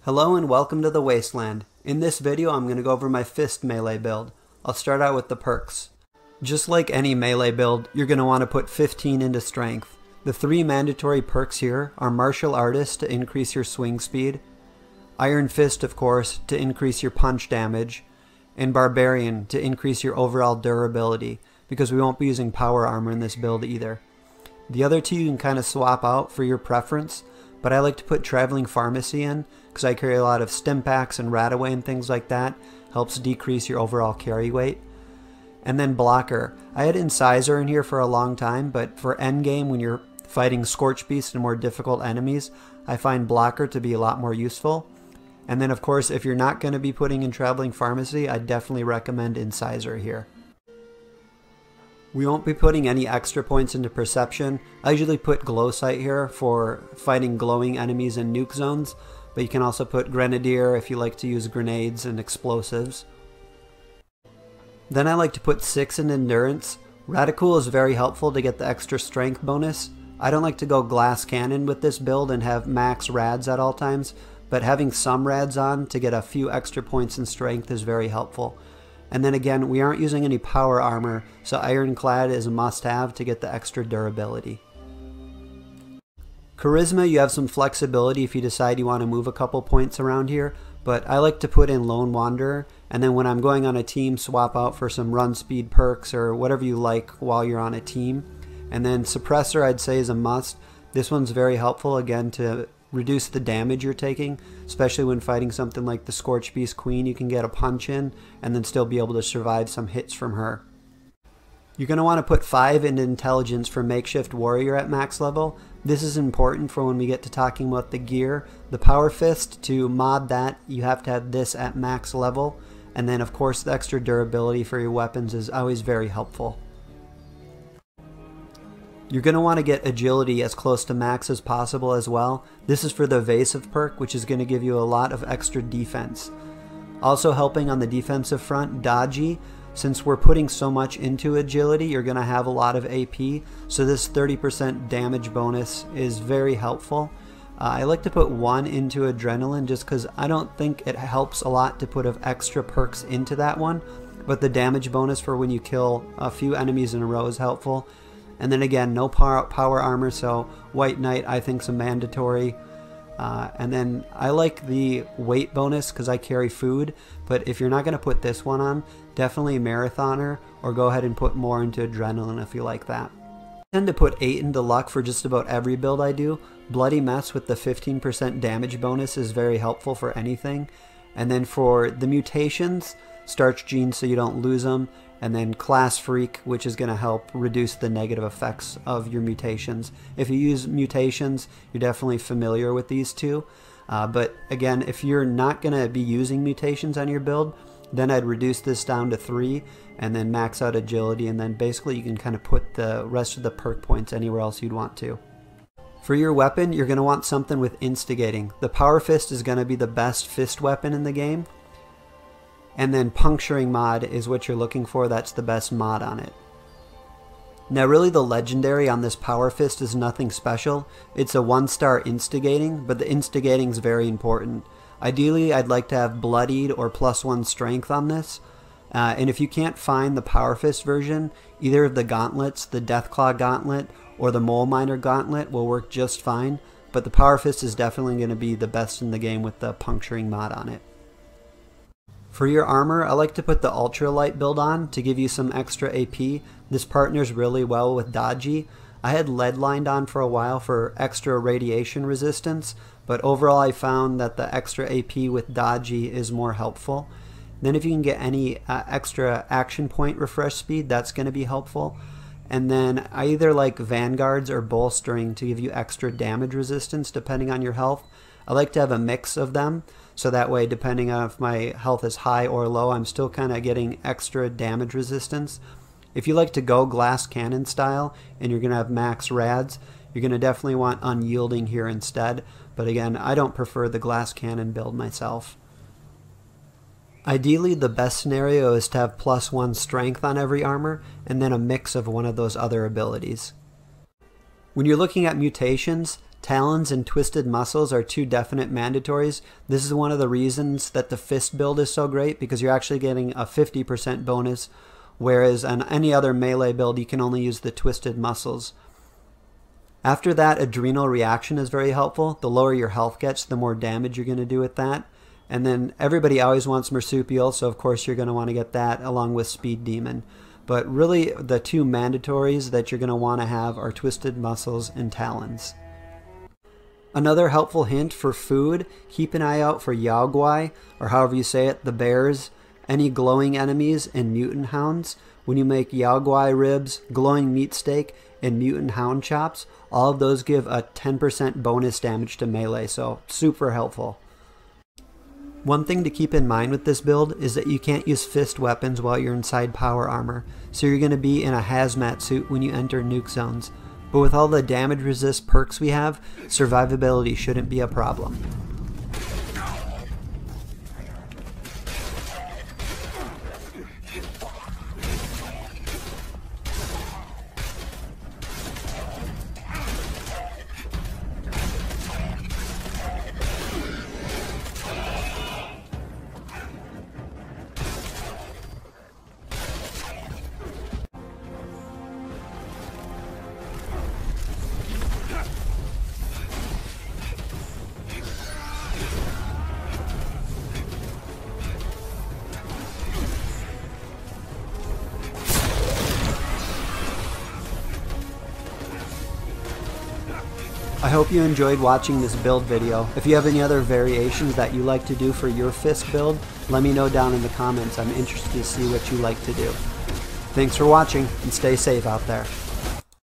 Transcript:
Hello and welcome to the Wasteland. In this video I'm going to go over my fist melee build. I'll start out with the perks. Just like any melee build, you're going to want to put 15 into strength. The three mandatory perks here are Martial Artist to increase your swing speed, Iron Fist of course to increase your punch damage, and Barbarian to increase your overall durability, because we won't be using power armor in this build either. The other two you can kind of swap out for your preference, but I like to put Traveling Pharmacy in because I carry a lot of stim packs and Radaway and things like that. Helps decrease your overall carry weight. And then Blocker. I had Incisor in here for a long time, but for endgame when you're fighting Scorch Beast and more difficult enemies, I find Blocker to be a lot more useful. And then of course if you're not going to be putting in Traveling Pharmacy, I definitely recommend Incisor here. We won't be putting any extra points into Perception. I usually put Glow Sight here for fighting glowing enemies in nuke zones, but you can also put Grenadier if you like to use grenades and explosives. Then I like to put 6 in Endurance. Radical is very helpful to get the extra strength bonus. I don't like to go Glass Cannon with this build and have max rads at all times, but having some rads on to get a few extra points in strength is very helpful. And then again, we aren't using any power armor, so Ironclad is a must-have to get the extra durability. Charisma, you have some flexibility if you decide you want to move a couple points around here, but I like to put in Lone Wanderer, and then when I'm going on a team, swap out for some run speed perks or whatever you like while you're on a team. And then Suppressor I'd say is a must. This one's very helpful again to reduce the damage you're taking, especially when fighting something like the Scorch Beast Queen. You can get a punch in and then still be able to survive some hits from her. You're going to want to put 5 into Intelligence for Makeshift Warrior at max level. This is important for when we get to talking about the gear. The Power Fist, to mod that, you have to have this at max level. And then of course the extra durability for your weapons is always very helpful. You're going to want to get Agility as close to max as possible as well. This is for the Evasive perk, which is going to give you a lot of extra defense. Also helping on the defensive front, Dodgy. Since we're putting so much into Agility, you're going to have a lot of AP, so this 30% damage bonus is very helpful. I like to put 1 into Adrenaline just because I don't think it helps a lot to put extra perks into that one, but the damage bonus for when you kill a few enemies in a row is helpful. And then again, no power armor, so White Knight I think is a mandatory. And then I like the weight bonus because I carry food, but if you're not going to put this one on, definitely Marathoner, or go ahead and put more into Adrenaline if you like that. I tend to put 8 into Luck for just about every build I do. Bloody Mess with the 15% damage bonus is very helpful for anything. And then for the Mutations, Starch Genes so you don't lose them. And then Class Freak, which is going to help reduce the negative effects of your mutations. If you use mutations, you're definitely familiar with these two. But again, if you're not going to be using mutations on your build, then I'd reduce this down to 3 and then max out Agility, and then basically you can kind of put the rest of the perk points anywhere else you'd want to. For your weapon, you're going to want something with Instigating. The Power Fist is going to be the best fist weapon in the game. And then Puncturing mod is what you're looking for. That's the best mod on it. Now really the legendary on this Power Fist is nothing special. It's a 1-star Instigating, but the Instigating is very important. Ideally I'd like to have Bloodied or +1 strength on this. And if you can't find the Power Fist version, either of the gauntlets, the Deathclaw Gauntlet or the Mole Miner Gauntlet will work just fine. But the Power Fist is definitely going to be the best in the game with the Puncturing mod on it. For your armor, I like to put the Ultralight build on to give you some extra AP. This partners really well with Dodgy. I had Lead Lined on for a while for extra radiation resistance, but overall I found that the extra AP with Dodgy is more helpful. Then if you can get any extra action point refresh speed, that's going to be helpful. And then I either like Vanguards or Bolstering to give you extra damage resistance depending on your health. I like to have a mix of them, so that way depending on if my health is high or low, I'm still kind of getting extra damage resistance. If you like to go Glass Cannon style and you're going to have max rads, you're going to definitely want Unyielding here instead, but again, I don't prefer the Glass Cannon build myself. Ideally, the best scenario is to have +1 strength on every armor, and then a mix of one of those other abilities. When you're looking at mutations, Talons and twisted muscles are two definite mandatories. This is one of the reasons that the fist build is so great, because you're actually getting a 50% bonus, whereas on any other melee build you can only use the twisted muscles. After that, adrenal reaction is very helpful. The lower your health gets, the more damage you're going to do with that. And then everybody always wants marsupial, so of course you're going to want to get that along with speed demon. But really the two mandatories that you're going to want to have are twisted muscles and talons. Another helpful hint for food, keep an eye out for yaoguai, or however you say it, the bears, any glowing enemies, and mutant hounds. When you make yaoguai ribs, glowing meat steak, and mutant hound chops, all of those give a 10% bonus damage to melee, so super helpful. One thing to keep in mind with this build is that you can't use fist weapons while you're inside power armor, so you're going to be in a hazmat suit when you enter nuke zones. But with all the damage resist perks we have, survivability shouldn't be a problem. I hope you enjoyed watching this build video. If you have any other variations that you like to do for your fist build, let me know down in the comments. I'm interested to see what you like to do. Thanks for watching, and stay safe out there.